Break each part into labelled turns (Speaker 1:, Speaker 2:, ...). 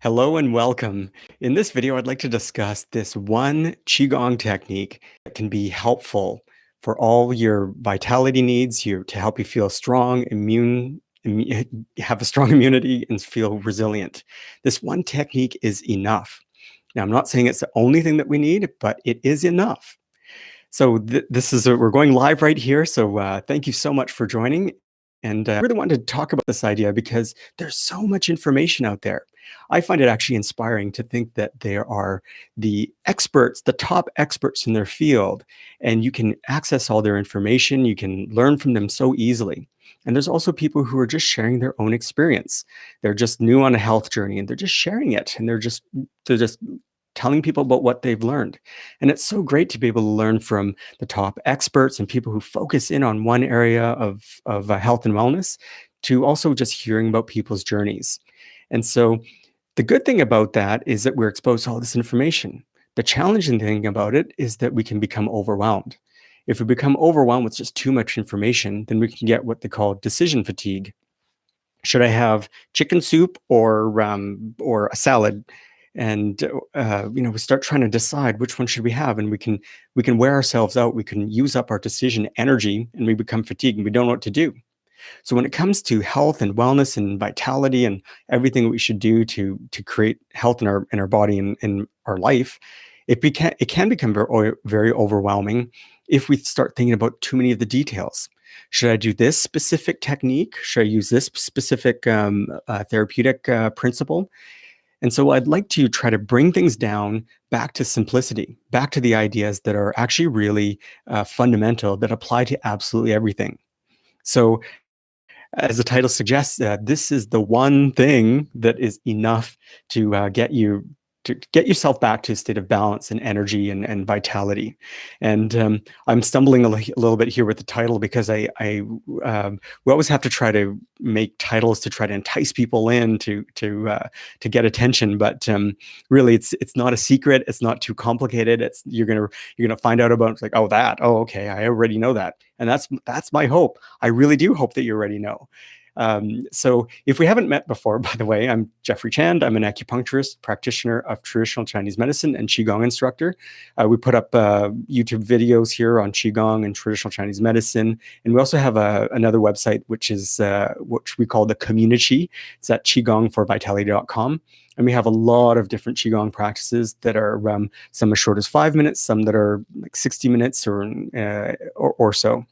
Speaker 1: Hello and welcome. In this video, I'd like to discuss this one Qigong technique that can be helpful for all your vitality needs, to help you feel strong, have a strong immunity, and feel resilient. This one technique is enough. Now, I'm not saying it's the only thing that we need, but it is enough. So we're going live right here. So thank you so much for joining. And I really wanted to talk about this idea because there's so much information out there. I find it actually inspiring to think that there are the experts, the top experts in their field, and you can access all their information. You can learn from them so easily. And there's also people who are just sharing their own experience. They're just new on a health journey and they're just sharing it, and they're just telling people about what they've learned. And it's so great to be able to learn from the top experts and people who focus in on one area of health and wellness, to also just hearing about people's journeys. And so the good thing about that is that we're exposed to all this information. The challenging thing about it is that we can become overwhelmed. If we become overwhelmed with just too much information, then we can get what they call decision fatigue. Should I have chicken soup or a salad? And we start trying to decide which one should we have, and we can wear ourselves out. We can use up our decision energy, and we become fatigued, and we don't know what to do. So when it comes to health and wellness and vitality and everything we should do to create health in our body and in our life, it can become very overwhelming if we start thinking about too many of the details. Should I do this specific technique? Should I use this specific therapeutic principle? And so I'd like to try to bring things down back to simplicity, back to the ideas that are actually really fundamental, that apply to absolutely everything. So as the title suggests, this is the one thing that is enough to get yourself back to a state of balance and energy and vitality. And I'm stumbling a little bit here with the title because we always have to try to make titles to try to entice people in to get attention. But really, it's not a secret. It's not too complicated. You're gonna find out about, it's like, okay, I already know that, and that's my hope. I really do hope that you already know. So if we haven't met before, by the way, I'm Jeffrey Chand. I'm an acupuncturist, practitioner of traditional Chinese medicine, and Qigong instructor. We put up YouTube videos here on Qigong and traditional Chinese medicine. And we also have another website, which we call the community. It's at qigongforvitality.com. And we have a lot of different Qigong practices that are some as short as 5 minutes, some that are like 60 minutes or so.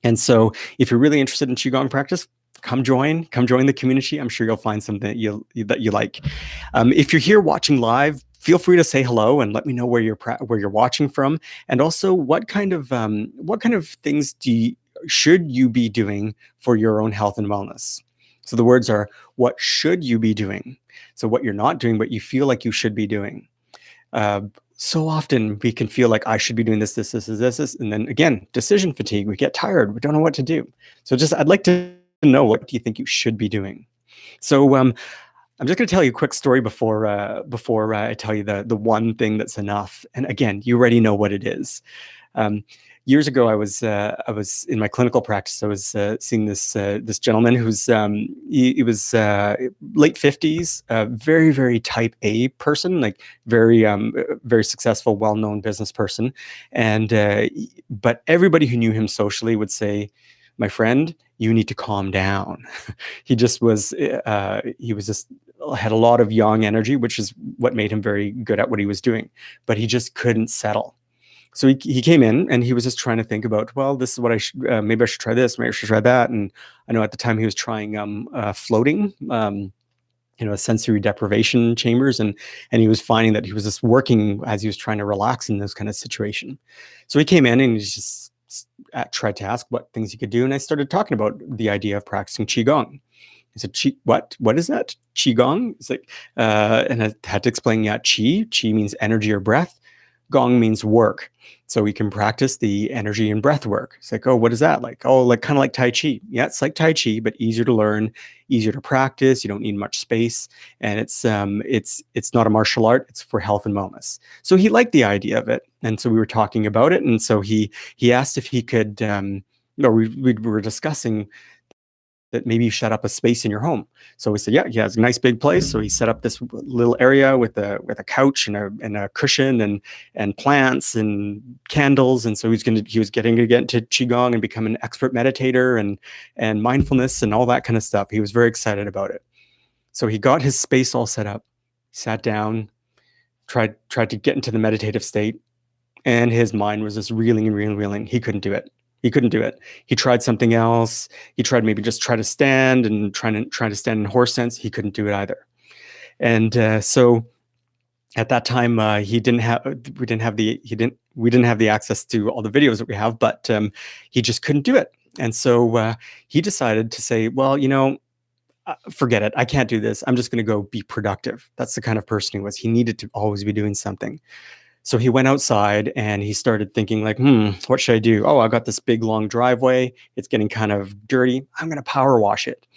Speaker 1: And so if you're really interested in Qigong practice, come join the community. I'm sure you'll find something that you like. If you're here watching live, feel free to say hello and let me know where you're watching from, and also what kind of things should you be doing for your own health and wellness. So the words are, what should you be doing? So what you're not doing, but you feel like you should be doing. So often we can feel like I should be doing this, and then again, decision fatigue. We get tired. We don't know what to do. So I'd like to know, what do you think you should be doing? So I'm just going to tell you a quick story before I tell you the one thing that's enough. And again, you already know what it is. Years ago, I was in my clinical practice. I was seeing this gentleman who's he was late 50s, very, very type A person, like very successful, well-known business person, and but everybody who knew him socially would say, "My friend, you need to calm down." He just was just had a lot of yang energy, which is what made him very good at what he was doing, but he just couldn't settle. So he came in and he was just trying to think about, well, this is what I should, maybe I should try this, maybe I should try that. And I know at the time he was trying floating, sensory deprivation chambers, and he was finding that he was just working as he was trying to relax in those kind of situation. So he came in and he just tried to ask what things he could do, and I started talking about the idea of practicing Qigong. He said, what is that? Qigong? It's like, and I had to explain, Qi means energy or breath. Gong means work. So we can practice the energy and breath work. It's like, oh, what is that? Like, oh, like kind of like Tai Chi. Yeah, it's like Tai Chi, but easier to learn, easier to practice. You don't need much space. And it's not a martial art. It's for health and wellness. So he liked the idea of it. And so we were talking about it. And so he asked if he could, we were discussing that maybe you set up a space in your home. So we said, yeah, he has a nice big place. So he set up this little area with a couch and a cushion and plants and candles. And so he was getting to get into Qigong and become an expert meditator and mindfulness and all that kind of stuff. He was very excited about it. So he got his space all set up, sat down, tried to get into the meditative state, and his mind was just reeling and reeling and reeling. He couldn't do it. He couldn't do it. He tried something else. He tried maybe just try to stand and trying to stand in horse sense. He couldn't do it either. And so at that time, we didn't have the access to all the videos that we have, but he just couldn't do it. And so he decided to say, well, forget it. I can't do this. I'm just going to go be productive. That's the kind of person he was. He needed to always be doing something. So he went outside and he started thinking like, what should I do? Oh, I've got this big long driveway. It's getting kind of dirty. I'm going to power wash it.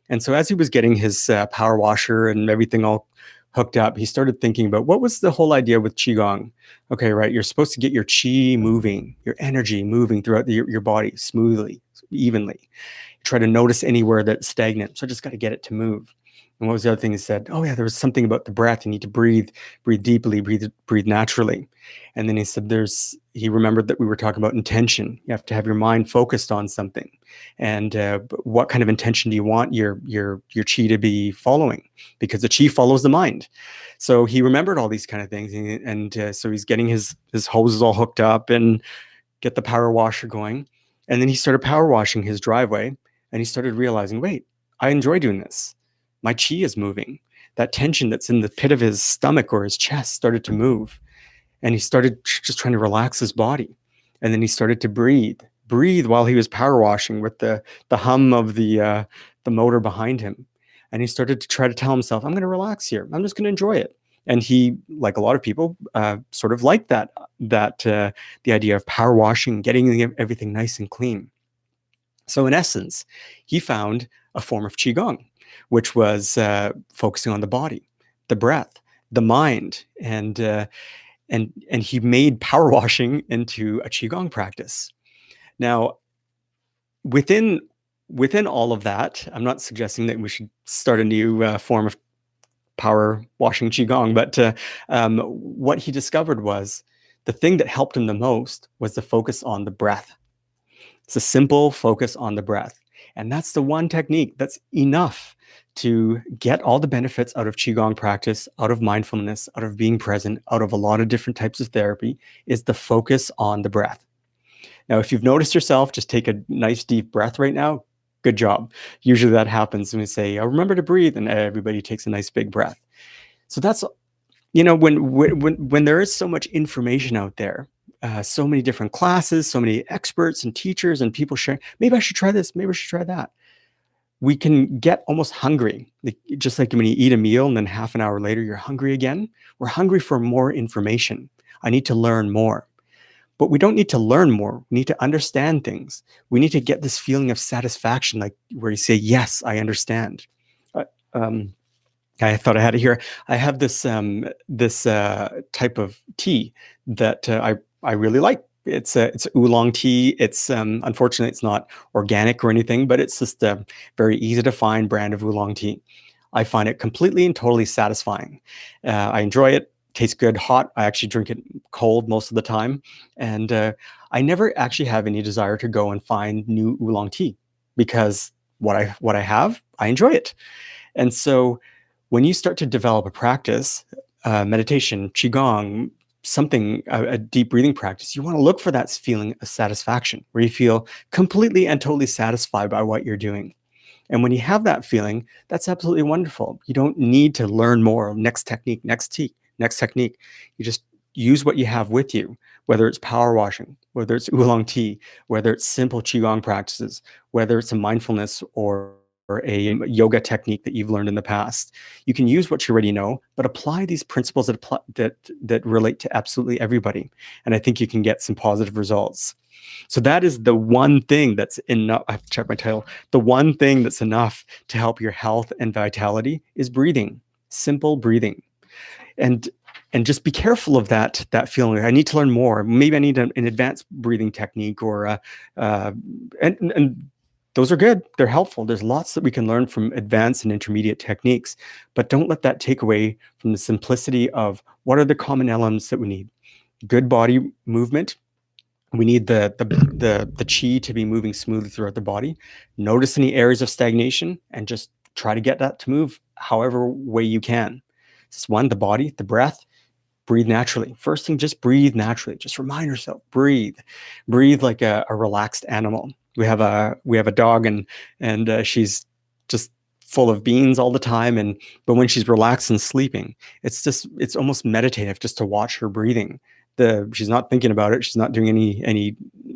Speaker 1: And so as he was getting his power washer and everything all hooked up, he started thinking about what was the whole idea with Qigong. Okay, right. You're supposed to get your Qi moving, your energy moving throughout your body smoothly, evenly. Try to notice anywhere that's stagnant. So I just got to get it to move. And what was the other thing he said? Oh yeah, there was something about the breath. You need to breathe deeply, breathe naturally. And then he said he remembered that we were talking about intention. You have to have your mind focused on something. And what kind of intention do you want your Qi to be following? Because the Qi follows the mind. So he remembered all these kind of things. And so he's getting his hoses all hooked up and get the power washer going. And then he started power washing his driveway. And he started realizing, wait, I enjoy doing this. My Qi is moving. That tension that's in the pit of his stomach or his chest started to move. And he started just trying to relax his body. And then he started to breathe while he was power washing with the hum of the motor behind him. And he started to try to tell himself, I'm going to relax here. I'm just going to enjoy it. And he, like a lot of people, sort of liked the idea of power washing, getting everything nice and clean. So in essence, he found a form of Qigong, which was focusing on the body, the breath, the mind, and he made power washing into a Qigong practice. Now, within all of that, I'm not suggesting that we should start a new form of power washing Qigong, but what he discovered was the thing that helped him the most was the focus on the breath. It's a simple focus on the breath. And that's the one technique that's enough to get all the benefits out of Qigong practice, out of mindfulness, out of being present, out of a lot of different types of therapy, is the focus on the breath. Now, if you've noticed yourself, just take a nice deep breath right now. Good job. Usually that happens when we say, oh, remember to breathe, and everybody takes a nice big breath. So that's, when there is so much information out there, so many different classes, so many experts and teachers and people sharing, maybe I should try this, maybe I should try that. We can get almost hungry, just like when you eat a meal and then half an hour later, you're hungry again. We're hungry for more information. I need to learn more. But we don't need to learn more. We need to understand things. We need to get this feeling of satisfaction, like where you say, yes, I understand. I thought I had it here. I have this type of tea that I really like. It's oolong tea. It's unfortunately it's not organic or anything, but it's just a very easy to find brand of oolong tea. I find it completely and totally satisfying. I enjoy it. Tastes good hot. I actually drink it cold most of the time, and I never actually have any desire to go and find new oolong tea because what I have, I enjoy it. And so when you start to develop a practice, meditation, Qigong, something, a deep breathing practice, you want to look for that feeling of satisfaction where you feel completely and totally satisfied by what you're doing. And when you have that feeling, that's absolutely wonderful. You don't need to learn more. Next technique, next technique. You just use what you have with you, whether it's power washing, whether it's oolong tea, whether it's simple Qigong practices, whether it's a mindfulness or a yoga technique that you've learned in the past. You can use what you already know, but apply these principles that relate to absolutely everybody. And I think you can get some positive results. So that is the one thing that's enough. I have to check my title. The one thing that's enough to help your health and vitality is breathing, simple breathing. And just be careful of that feeling. I need to learn more. Maybe I need an advanced breathing technique or and those are good. They're helpful. There's lots that we can learn from advanced and intermediate techniques, but don't let that take away from the simplicity of what are the common elements that we need. Good body movement. We need the chi to be moving smoothly throughout the body. Notice any areas of stagnation and just try to get that to move however way you can. This is one, the body, the breath. Breathe naturally. First thing, just breathe naturally. Just remind yourself, breathe. Breathe like a relaxed animal. We have a dog, and she's just full of beans all the time. But when she's relaxed and sleeping, it's almost meditative just to watch her breathing. She's not thinking about it. She's not doing any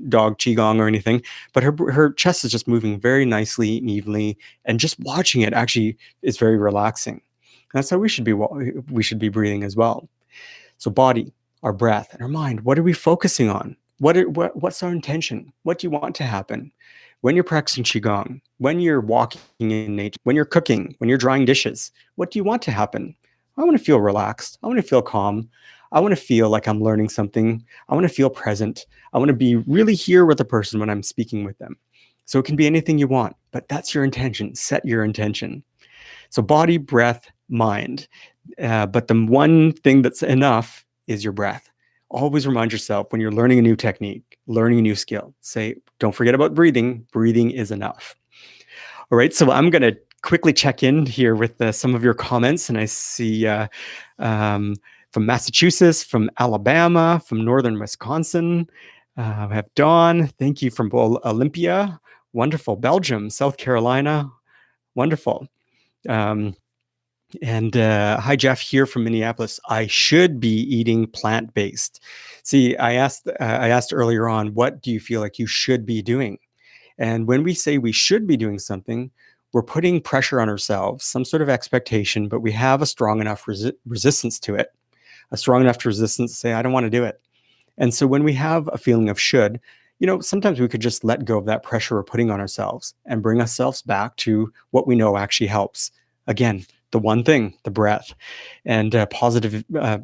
Speaker 1: dog qigong or anything, but her chest is just moving very nicely and evenly, and just watching it actually is very relaxing. And that's how we should be breathing as well. So body, our breath, and our mind, what are we focusing on? What's our intention? What do you want to happen? When you're practicing Qigong, when you're walking in nature, when you're cooking, when you're drying dishes, what do you want to happen? I want to feel relaxed. I want to feel calm. I want to feel like I'm learning something. I want to feel present. I want to be really here with the person when I'm speaking with them. So it can be anything you want, but that's your intention. Set your intention. So body, breath, mind. But the one thing that's enough is your breath. Always remind yourself when you're learning a new technique, learning a new skill, don't forget about breathing. Breathing is enough. All right, so I'm going to quickly check in here with some of your comments. And I see from Massachusetts, from Alabama, from northern Wisconsin. We have Dawn. Thank you from Olympia. Wonderful. Belgium, South Carolina. Wonderful. And hi, Jeff here from Minneapolis. I should be eating plant-based. See, I asked earlier on, what do you feel like you should be doing? And when we say we should be doing something, we're putting pressure on ourselves, some sort of expectation, but we have a strong enough resistance to it, a strong enough resistance to say, I don't want to do it. And so when we have a feeling of should, sometimes we could just let go of that pressure we're putting on ourselves and bring ourselves back to what we know actually helps. Again, the one thing, the breath, and positive,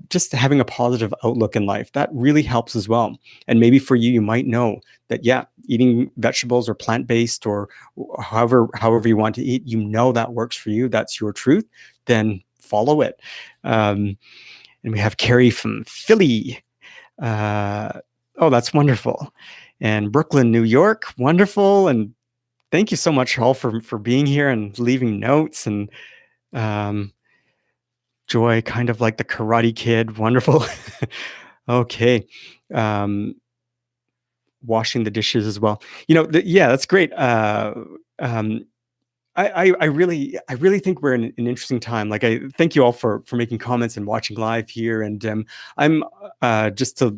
Speaker 1: just having a positive outlook in life. That really helps as well. And maybe for you, you might know that, eating vegetables or plant-based or however you want to eat, that works for you. That's your truth. Then follow it. And we have Carrie from Philly. Oh, that's wonderful. And Brooklyn, New York, wonderful. And thank you so much all for being here and leaving notes. And Joy, kind of like the Karate Kid, wonderful. Okay. Washing the dishes as well. That's great. I really think we're in an interesting time. Like, I thank you all for making comments and watching live here. And I'm just a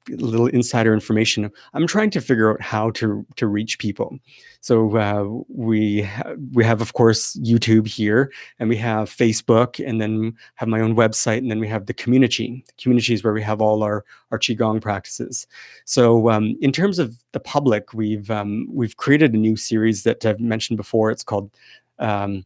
Speaker 1: little insider information. I'm trying to figure out how to reach people. So we have, of course, YouTube here, and we have Facebook, and then have my own website, and then we have the community. The community is where we have all our Qigong practices. So in terms of the public, we've created a new series that I've mentioned before. It's called their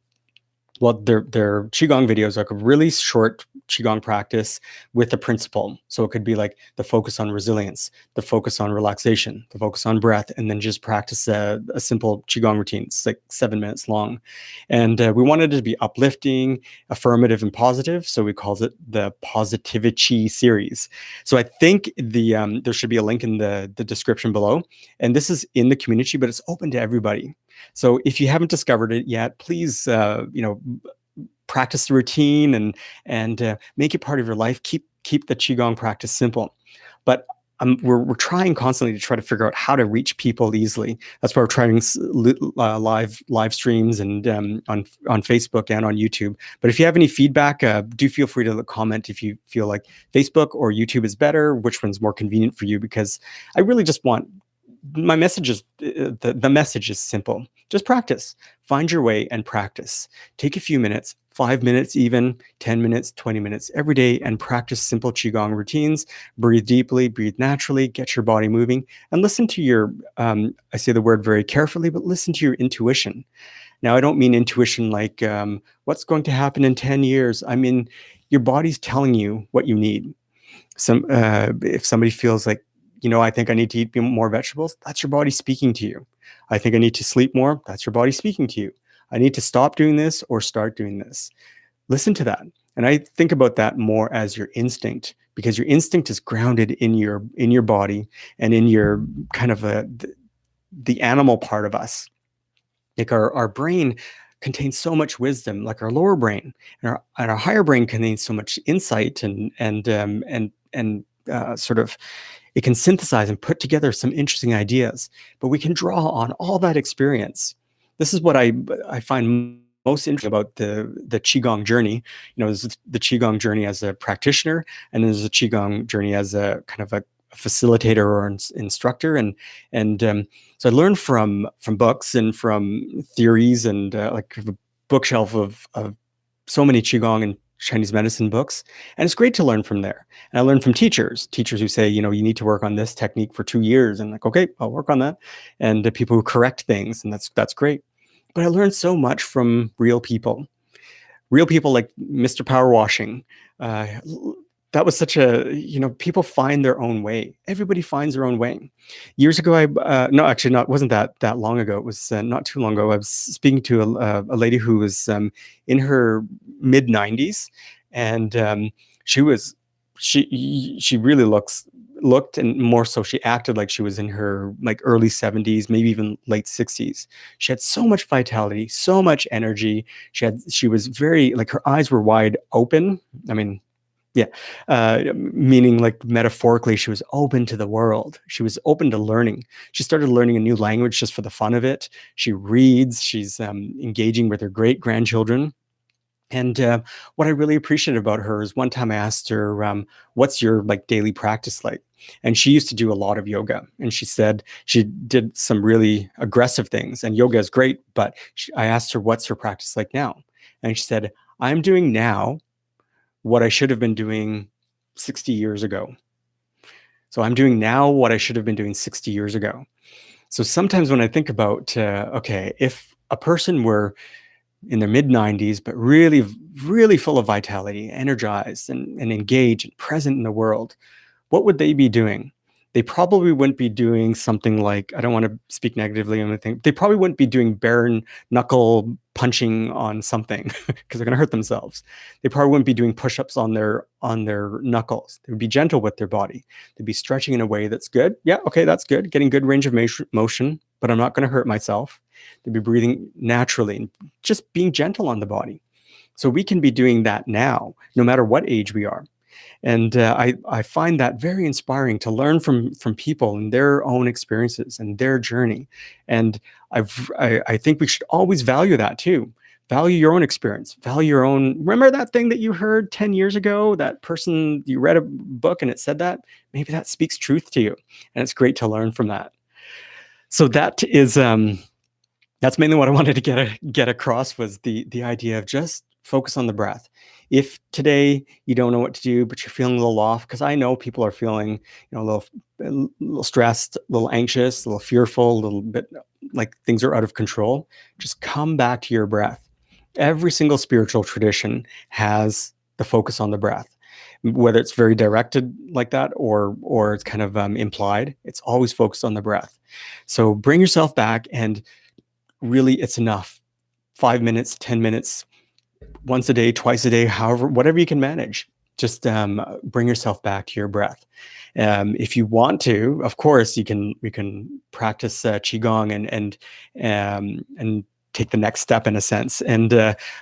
Speaker 1: Qigong videos are like a really short Qigong practice with a principle. So it could be like the focus on resilience, the focus on relaxation, the focus on breath, and then just practice a simple Qigong routine. It's like 7 minutes long. And we wanted it to be uplifting, affirmative, and positive. So we called it the Positivity series. So I think there should be a link in the description below. And this is in the community, but it's open to everybody. So if you haven't discovered it yet, please, practice the routine and make it part of your life. Keep the Qigong practice simple. But we're trying constantly to try to figure out how to reach people easily. That's why we're trying live streams and on Facebook and on YouTube. But if you have any feedback, do feel free to comment if you feel like Facebook or YouTube is better, which one's more convenient for you, because I really just want my message is the message is simple. Just practice. Find your way and practice. Take a few minutes, 5 minutes even, 10 minutes, 20 minutes every day, and practice simple Qigong routines. Breathe deeply, breathe naturally, get your body moving, and listen to your, I say the word very carefully, but listen to your intuition. Now, I don't mean intuition like what's going to happen in 10 years. I mean, your body's telling you what you need. If somebody feels like, I think I need to eat more vegetables, that's your body speaking to you. I think I need to sleep more. That's your body speaking to you. I need to stop doing this or start doing this. Listen to that. And I think about that more as your instinct, because your instinct is grounded in your body and in your kind of the animal part of us. Like our brain contains so much wisdom, like our lower brain, and our higher brain contains so much insight and sort of it can synthesize and put together some interesting ideas. But we can draw on all that experience. This is what I find most interesting about the Qigong journey. There's the Qigong journey as a practitioner, and there's a Qigong journey as a kind of a facilitator or instructor, and so I learned from books and from theories and like a bookshelf of so many Qigong and Chinese medicine books. And it's great to learn from there. And I learned from teachers who say, you need to work on this technique for 2 years. And like, okay, I'll work on that. And the people who correct things, and that's great. But I learned so much from real people like Mr. Power Washing. That was such a, people find their own way. Everybody finds their own way. Years ago, no, actually, not wasn't that long ago. It was not too long ago. I was speaking to a lady who was in her mid 90s, and she really looked, and more so, she acted like she was in her like early 70s, maybe even late 60s. She had so much vitality, so much energy. She was very, like, her eyes were wide open. I mean, yeah. Meaning, like, metaphorically, she was open to the world. She was open to learning. She started learning a new language just for the fun of it. She reads. She's engaging with her great grandchildren. And what I really appreciated about her is one time I asked her, what's your like daily practice like? And she used to do a lot of yoga. And she said she did some really aggressive things. And yoga is great, but I asked her, what's her practice like now? And she said, I'm doing now what I should have been doing 60 years ago. So I'm doing now what I should have been doing 60 years ago. So sometimes when I think about, okay, if a person were in their mid 90s, but really, really full of vitality, energized and engaged and present in the world, what would they be doing? They probably wouldn't be doing something like, I don't want to speak negatively on anything. They probably wouldn't be doing bare knuckle punching on something because they're going to hurt themselves. They probably wouldn't be doing push-ups on their knuckles. They would be gentle with their body. They'd be stretching in a way that's good. Yeah, okay, that's good. Getting good range of motion, but I'm not going to hurt myself. They'd be breathing naturally and just being gentle on the body. So we can be doing that now, no matter what age we are. And I find that very inspiring to learn from people and their own experiences and their journey. And I think we should always value that too. Value your own experience. Value your own. Remember that thing that you heard 10 years ago? That person, you read a book and it said that? Maybe that speaks truth to you. And it's great to learn from that. So that is that's mainly what I wanted to get across, was the idea of just focus on the breath. If today you don't know what to do, but you're feeling a little off, because I know people are feeling, a little stressed, a little anxious, a little fearful, a little bit like things are out of control, just come back to your breath. Every single spiritual tradition has the focus on the breath, whether it's very directed like that or it's kind of implied. It's always focused on the breath. So bring yourself back, and really, it's enough. 5 minutes, 10 minutes, once a day, twice a day, however, whatever you can manage. Just bring yourself back to your breath. If you want to, of course, we can practice Qigong and take the next step in a sense. And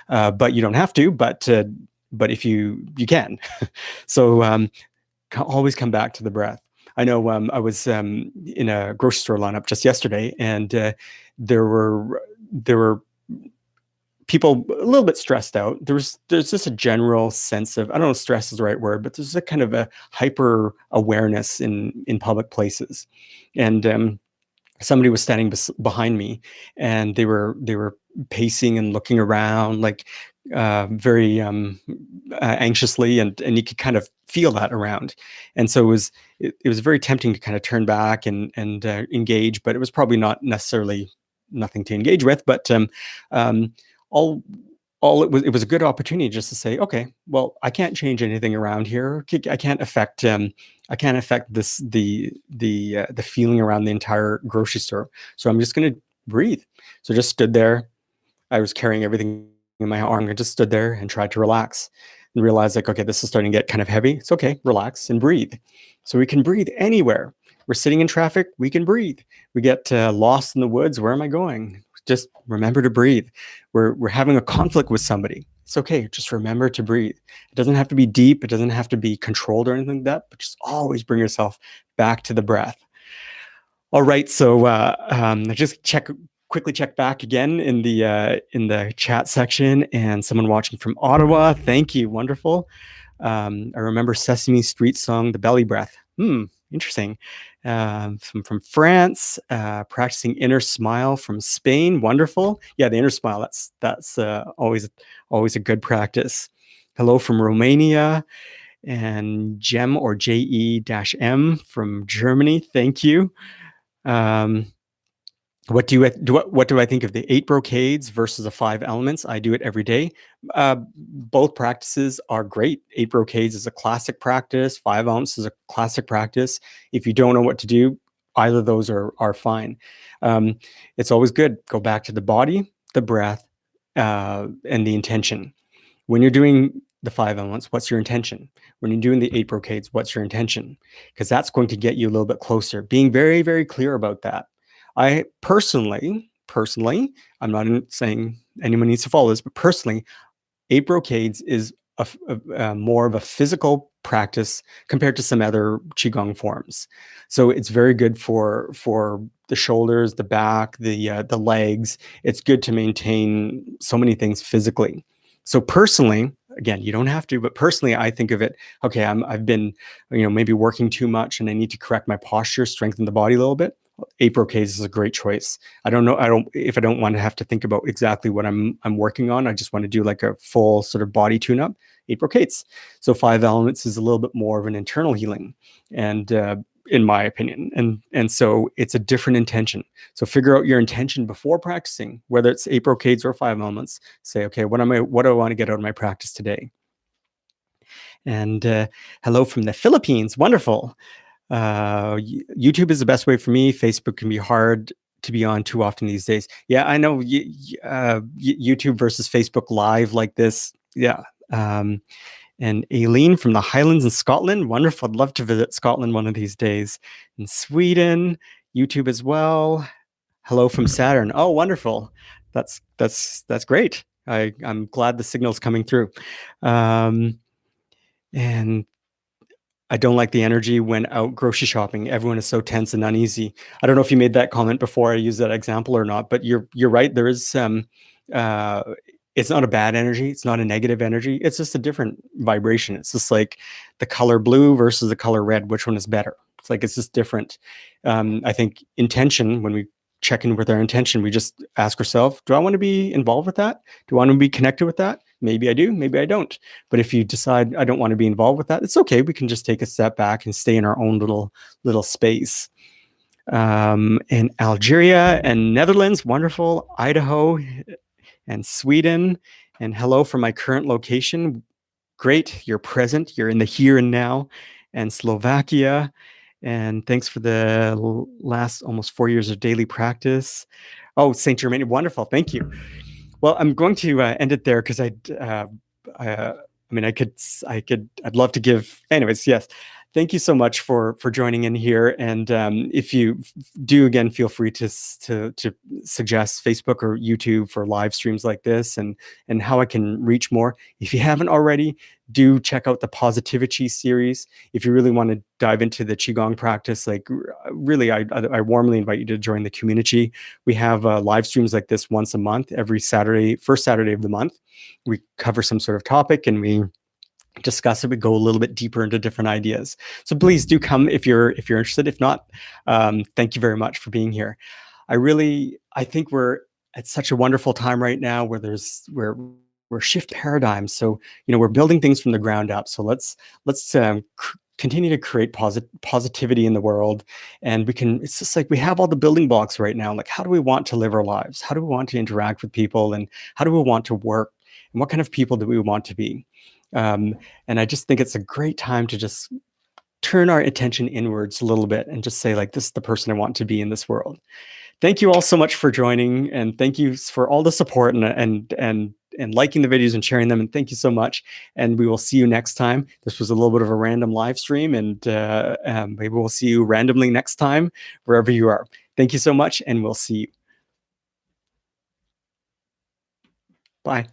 Speaker 1: but you don't have to. But if you can. So always come back to the breath. I know I was in a grocery store lineup just yesterday, and there were people a little bit stressed out. There's just a general sense of, I don't know if stress is the right word, but there's a kind of a hyper awareness in public places. And somebody was standing behind me, and they were pacing and looking around like very anxiously, and you could kind of feel that around. And so it was very tempting to kind of turn back and engage, but it was probably not necessarily nothing to engage with. But all it was a good opportunity just to say, okay, well, I can't change anything around here. I can't affect this the feeling around the entire grocery store. So I'm just going to breathe. So just stood there. I was carrying everything in my arm. I just stood there and tried to relax and realized like, okay, this is starting to get kind of heavy. It's okay, relax and breathe. So we can breathe anywhere. We're sitting in traffic, we can breathe. We get lost in the woods. Where am I going? Just remember to breathe. We're having a conflict with somebody. It's okay. Just remember to breathe. It doesn't have to be deep. It doesn't have to be controlled or anything like that, but just always bring yourself back to the breath. All right, so I just quickly check back again in the chat section, and someone watching from Ottawa. Thank you, wonderful. I remember Sesame Street song, "The Belly Breath." Interesting. From France, practicing inner smile from Spain. Wonderful. Yeah, the inner smile. That's always a good practice. Hello from Romania, and Gem or JE-M from Germany. Thank you. Um, what do I think of the 8 brocades versus the 5 elements? I do it every day. Both practices are great. 8 brocades is a classic practice. 5 elements is a classic practice. If you don't know what to do, either of those are fine. It's always good. Go back to the body, the breath, and the intention. When you're doing the 5 elements, what's your intention? When you're doing the 8 brocades, what's your intention? Because that's going to get you a little bit closer. Being very, very clear about that. I personally, I'm not saying anyone needs to follow this, but personally, 8 brocades is more of a physical practice compared to some other qigong forms. So it's very good for the shoulders, the back, the legs. It's good to maintain so many things physically. So personally, again, you don't have to, but personally, I think of it, okay, I've been, maybe working too much and I need to correct my posture, strengthen the body a little bit. 8 brocades is a great choice. I don't if I don't want to have to think about exactly what I'm working on. I just want to do like a full sort of body tune-up. 8 brocades. So 5 elements is a little bit more of an internal healing, and in my opinion, and so it's a different intention. So figure out your intention before practicing, whether it's 8 brocades or 5 elements. Say, okay, what do I want to get out of my practice today? And hello from the Philippines. Wonderful. YouTube is the best way for me. Facebook can be hard to be on too often these days. Yeah, I know. YouTube versus Facebook Live like this. Yeah. And Aileen from the Highlands in Scotland. Wonderful. I'd love to visit Scotland one of these days. In Sweden, YouTube as well. Hello from Saturn. Oh, wonderful. That's great. I'm glad the signal's coming through. And I don't like the energy when out grocery shopping. Everyone is so tense and uneasy. I don't know if you made that comment before I used that example or not, but you're right. There is it's not a bad energy. It's not a negative energy. It's just a different vibration. It's just like the color blue versus the color red. Which one is better? It's just different. I think intention, when we check in with our intention, we just ask ourselves, do I want to be involved with that? Do I want to be connected with that? Maybe I do, maybe I don't. But if you decide I don't want to be involved with that, it's okay. We can just take a step back and stay in our own little space. In Algeria and Netherlands, wonderful. Idaho and Sweden. And hello from my current location. Great, you're present. You're in the here and now. And Slovakia. And thanks for the last almost 4 years of daily practice. Oh, St. Germain, wonderful. Thank you. Well, I'm going to end it there because I'd love to give. Anyways, yes. Thank you so much for joining in here. And if you do, again, feel free to suggest Facebook or YouTube for live streams like this, and how I can reach more. If you haven't already, do check out the Positivity series. If you really want to dive into the Qigong practice, really, I warmly invite you to join the community. We have live streams like this once a month, every Saturday, first Saturday of the month. We cover some sort of topic and we discuss it. We go a little bit deeper into different ideas. So please do come if you're interested. If not, thank you very much for being here. I think we're at such a wonderful time right now where we're shift paradigms. So we're building things from the ground up. So let's continue to create positivity in the world, and it's just like we have all the building blocks right now. Like, how do we want to live our lives? How do we want to interact with people, and how do we want to work, and what kind of people do we want to be? And I just think it's a great time to just turn our attention inwards a little bit and just say, like, this is the person I want to be in this world. Thank you all so much for joining, and thank you for all the support and liking the videos and sharing them. And thank you so much. And we will see you next time. This was a little bit of a random live stream, and maybe we'll see you randomly next time wherever you are. Thank you so much, and we'll see you. Bye.